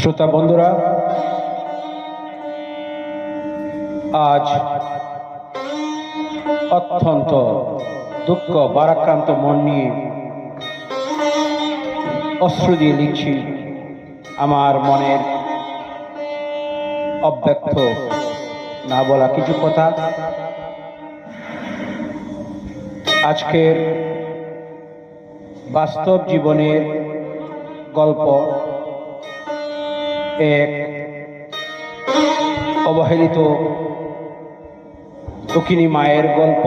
শ্রোতা বন্ধুরা, আজ অত্যন্ত দুঃখ ভারাক্রান্ত মন নিয়ে অশ্রু দিয়ে লিখছি আমার মনের অব্যক্ত না বলা কিছু কথা। আজকের বাস্তব জীবনের গল্প এক অবহেলিত দুঃখিনী মায়ের গল্প।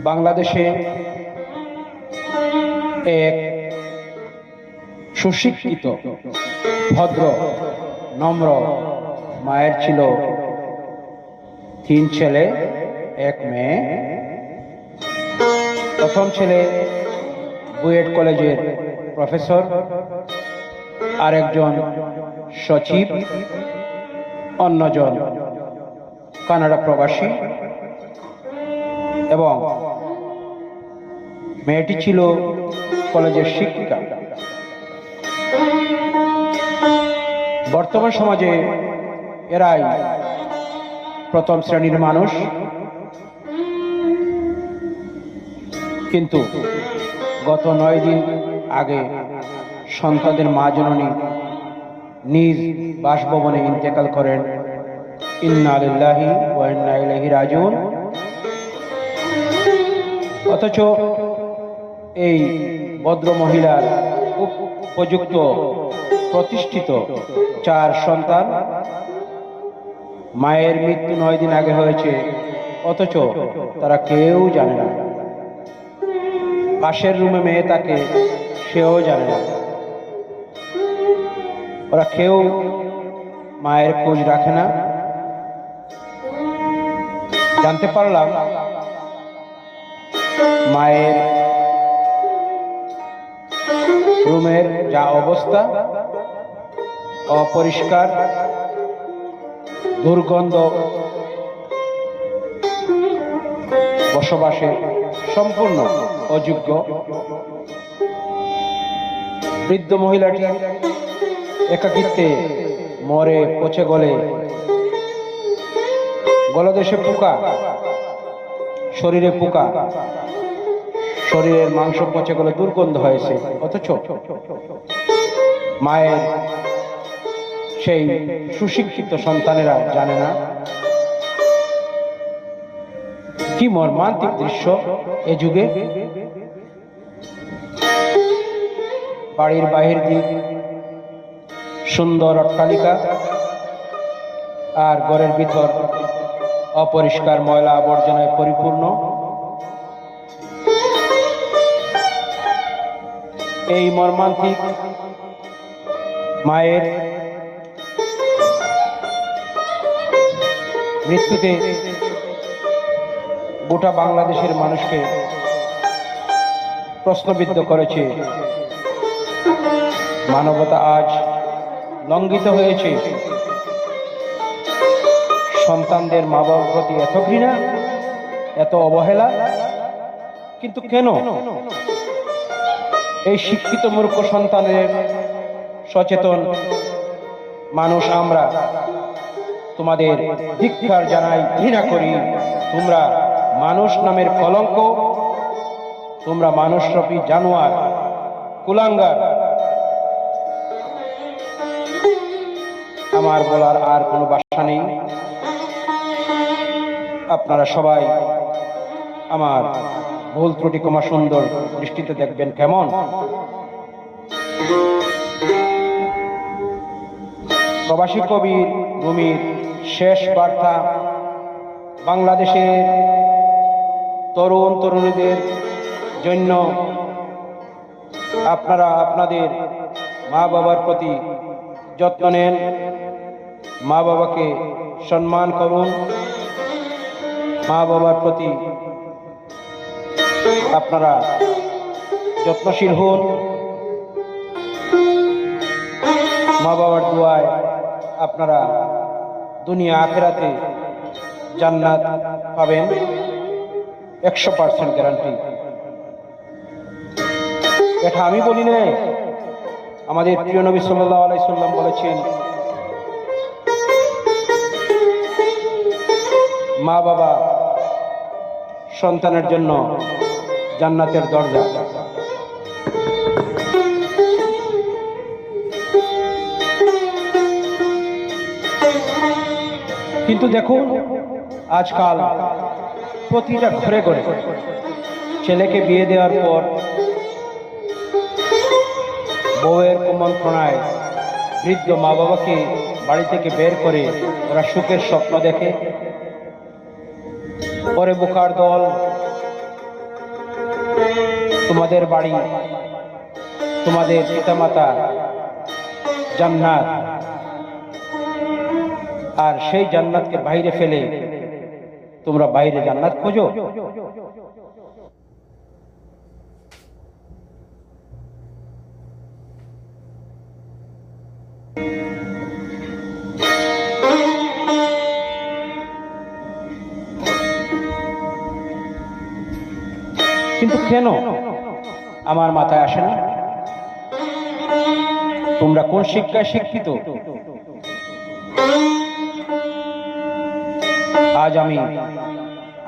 বাংলাদেশে এক সুশিক্ষিত ভদ্র নম্র মায়ের ছিল 3 ছেলে 1 মেয়ে। প্রথম ছেলে বুয়েট কলেজের প্রফেসর, আরেকজন সচিব, অন্যজন কানাডা প্রবাসী এবং মেয়েটি ছিল কলেজের শিক্ষিকা। বর্তমান সমাজে এরাই প্রথম শ্রেণীর মানুষ, কিন্তু গত 9 দিন আগে সন্তানদের মা জননী নিজ বাসভবনে ইন্তেকাল করেন। ইন্না লিল্লাহি ওয়া ইন্না ইলাইহি রাজিউন। অথচ এই ভদ্র মহিলার উপযুক্ত প্রতিষ্ঠিত 4 সন্তান, মায়ের মৃত্যু 9 দিন আগে হয়েছে, অথচ তারা কেউ জানে না। পাশের রুমে মেয়ে থাকে, সেও জানে না। ওরা কেউ মায়ের খোঁজ রাখে না। জানতে পারলাম মায়ের রুমের যা অবস্থা, অপরিষ্কার, দুর্গন্ধ, বসবাসে সম্পূর্ণ অযোগ্য। বৃদ্ধ মহিলাটি একাকিত্বে মরে পচে গলে, গলদেশে পোকা, শরীরে পোকা, শরীরের মাংস পচে গলে দুর্গন্ধ হয়েছে। অথচ মায়ের সেই সুশিক্ষিত সন্তানেরা জানে না। কি মর্মান্তিক দৃশ্য এ যুগে। বাড়ির বাহির দিক সুন্দর অট্টালিকা, আর ঘরের ভিতর অপরিষ্কার ময়লা আবর্জনায় পরিপূর্ণ। এই মর্মান্তিক মায়ের মৃত্যুতে গোটা বাংলাদেশের মানুষকে প্রশ্নবিদ্ধ করেছে। মানবতা আজ লঙ্ঘিত হয়েছে। সন্তানদের মা বাবার প্রতি এত ঘৃণা, এত অবহেলা, কিন্তু কেন? এই শিক্ষিত মূর্খ সন্তানের সচেতন মানুষ আমরা তোমাদের ধিক্কার জানাই, ঘৃণা করি। তোমরা মানুষ নামের কলঙ্ক, তোমরা মানুষরূপী জানোয়ার, কুলাঙ্গার। আমার বলার আর কোনো ভাষা নেই। আপনারা সবাই আমার ভুল ত্রুটি ক্ষমা সুন্দর দৃষ্টিতে দেখবেন। কেমন? প্রবাসী কবি রুমির শেষ বার্তা বাংলাদেশের তরুণ তরুণীদের জন্য। আপনারা আপনাদের মা বাবার প্রতি যত্ন নেন, মা বাবাকে সম্মান করুন, মা বাবার প্রতি আপনারা যত্নশীল হন। মা বাবার দোয়ায় আপনারা দুনিয়া আখিরাতে জান্নাত পাবেন, 100% গ্যারান্টি। এটা আমি বলি না, আমাদের প্রিয় নবী সাল্লাল্লাহু আলাইহি সাল্লাম বলেছেন, মা বাবা সন্তানের জন্য জান্নাতের দরজা। কিন্তু দেখুন, আজকাল প্রতিটা ঘরে ঘরে ছেলেকে বিয়ে দেওয়ার পর বউয়ের কুমন্ত্রণায় বৃদ্ধ মা বাবাকে বাড়ি থেকে বের করে ওরা সুখের স্বপ্ন দেখে। পরে বোকার দল, তোমাদের বাড়ি, তোমাদের পিতামাতা জান্নাত, আর সেই জান্নাতকে বাইরে ফেলে তোমরা বাইরে জান্নাত খোঁজো। কিন্তু কেন আমার মাথায় আসে না? তোমরা কোন শিক্ষায় শিক্ষিত? আজ আমি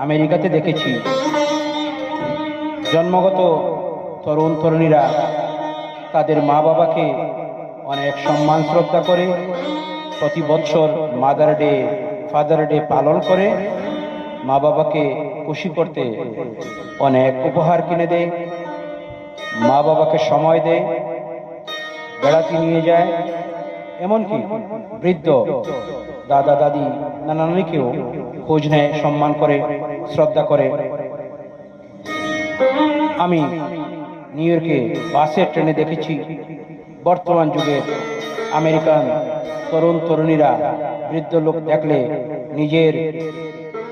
আমেরিকাতে দেখেছি জন্মগত তরুণ তরুণীরা তাদের মা বাবাকে অনেক সম্মান শ্রদ্ধা করে, প্রতি বছর মাদার ডে, ফাদার ডে পালন করে, মা বাবাকে খুশি করতে অনেক উপহার কিনে দেয়, মা বাবাকে সময় দেয়, বেড়াতে নিয়ে যায়, এমনকি বৃদ্ধ দাদা দাদি নানা নানিকেও খোঁজ নেয়, সম্মান করে, শ্রদ্ধা করে। আমি নিউ ইয়র্কে বাসে ট্রেনে দেখেছি বর্তমান যুগের আমেরিকান তরুণ তরুণীরা বৃদ্ধ লোক দেখলে নিজের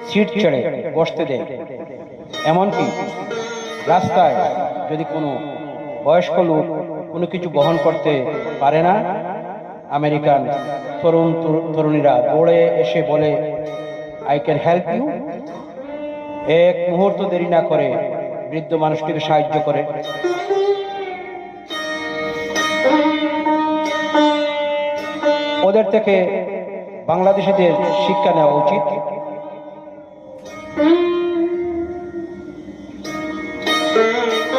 সিট ছেড়ে বসতে দেয়। এমনকি রাস্তায় যদি কোনো বয়স্ক লোক কোনো কিছু বহন করতে পারে না, আমেরিকান তরুণ তরুণীরা দৌড়ে এসে বলে, আই ক্যান হেল্প ইউ। এক মুহূর্ত দেরি না করে বৃদ্ধ মানুষটিকে সাহায্য করে। ওদের থেকে বাংলাদেশিদের শিক্ষা নেওয়া উচিত।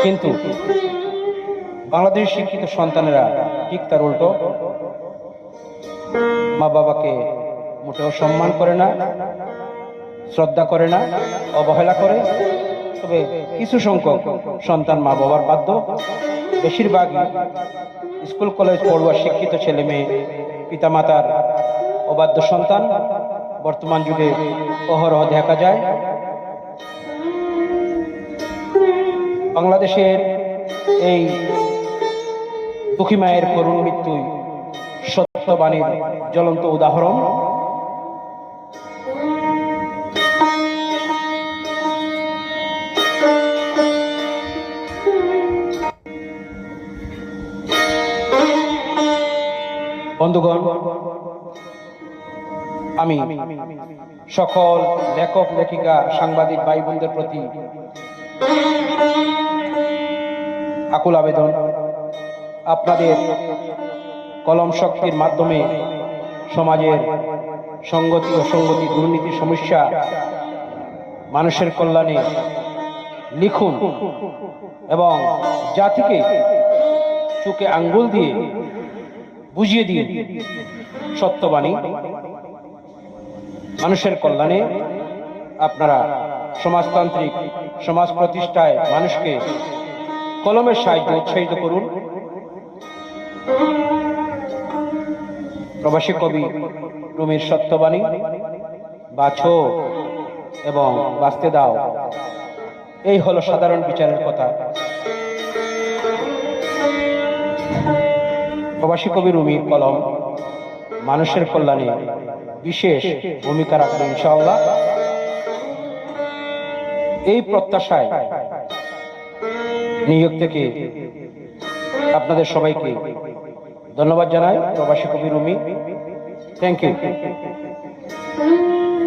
কিন্তু বাংলাদেশের শিক্ষিত সন্তানেরা ঠিক তার উল্টো, মা বাবাকে মোটেও সম্মান করে না, শ্রদ্ধা করে না, অবহেলা করে। তবে কিছু সংখ্যক সন্তান মা বাবার বাধ্য, বেশিরভাগই স্কুল কলেজ পড়ুয়া শিক্ষিত ছেলে মেয়ে পিতামাতার অবাধ্য সন্তান বর্তমান যুগে অহরহ দেখা যায়। বাংলাদেশের এই দুঃখী মায়ের করুণ মৃত্যুই সত্যবাণীর জ্বলন্ত উদাহরণ। বন্ধুগণ, আমি সকল লেখক লেখিকা সাংবাদিক ভাই বোনদের প্রতি আকুল আবেদন, আপনাদের কলম শক্তির মাধ্যমে সমাজের সংগতি অসঙ্গতি, দুর্নীতি, সমস্যা, মানুষের কল্যাণে লিখুন এবং জাতিকে চোখে আঙ্গুল দিয়ে বুঝিয়ে দিন সত্যবাণী। মানুষের কল্যাণে আপনারা সমাজতান্ত্রিক সমাজ প্রতিষ্ঠায় মানুষকে কলমের সাহায্যে উৎসাহিত করুন। প্রবাসী কবি রুমির সত্যবাণী, বাছো এবং বাঁচতে দাও, এই হলো সাধারণ বিচারের কথা। প্রবাসী কবি রুমির কলম মানুষের কল্যাণে বিশেষ ভূমিকা রাখবে ইনশাআল্লাহ। এই প্রত্যাশায় নিউ ইয়র্ক থেকে আপনাদের সবাইকে ধন্যবাদ জানাই। প্রবাসী কবি রুমি, থ্যাংক ইউ।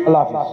আল্লাহ হাফিজ।